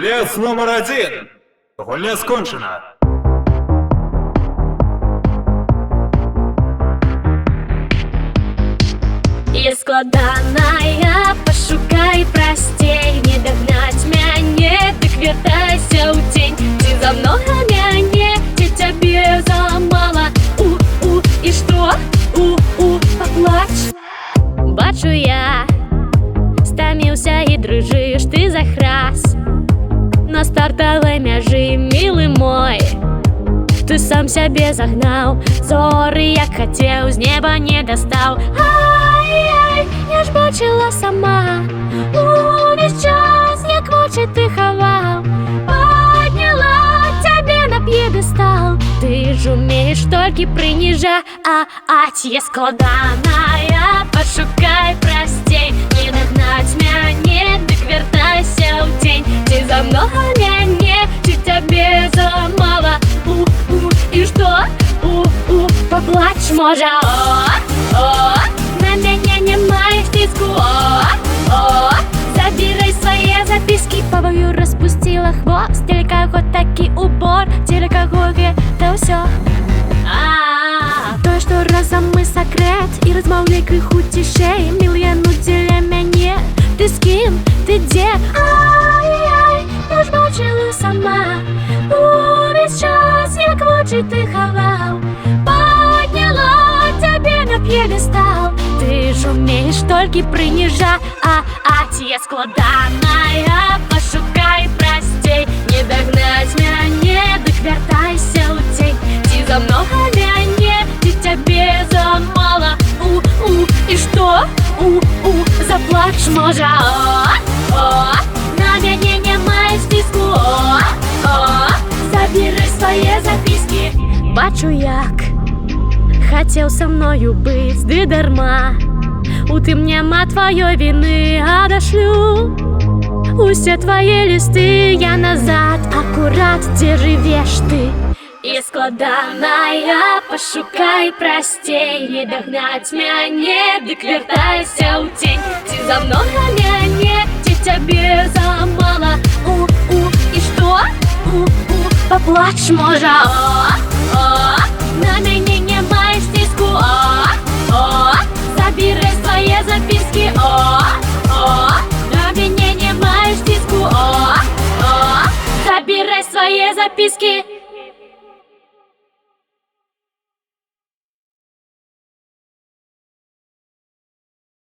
Лес номер 1. Гульня скончена. І складаная, пошукай простей, не догнать мяне, дык вертайся ў тень. Ты за много мяне, ці тебе замало. І што? Поплач. Бачу я, стаміўся і дрыжыш ты за храс. На стартавай мяжы, мілы мой, ты сам сябе загнаў. Зоры, як хацеў, з неба не дастаў. Ай-ай, я ж бачыла сама, увесь час, як вочы ты хаваў. Падняла цябе на п'едэстал. Ты ж умееш толькі прыніжаць. Е складаная, пошукай простей, не догнать мяне, дык вертайся ў тень. Ты за много мяне, ці цябе замало. І што? Поплач, можа. На мяне не маеш тиску. Забирай свае записки. Паваю распустила хвост. Дзеля каго такі убор, дзеля каго гэта ўсё. Тое, што разам мы сакрэт, і размаўляй крыху цішэй. Мілыя, ну дзеля мяне. Ты з кім? Ты дзе? Ай-яй, я ж бачыла сама, увесь час, як вочы ты хаваў. Падняла цябе на п'едэстал. Ты ж умееш толькі прыніжаць. Е складаная, пошукай простей, не догнать мяне, дык вертайся ў тень. Ці за много мяне, ці цябе замало. І што? Заплач, можа. На мяне не маеш тиску. Забірай свае записки. Бачу, як хацеў са мною быць, ды дарма. У тым няма тваёй віны, адашлю усе твае лісты я назад, акурат, дзе жывеш ты. І складаная, пошукай простей, не догнать мяне, дык вертайся ў тень. Ці за много мяне, ці цябе замало. І што? Поплач, можа. На мяне не маеш тиску. Забирай свае записки. На мяне не маеш тиску. Забирай свае записки.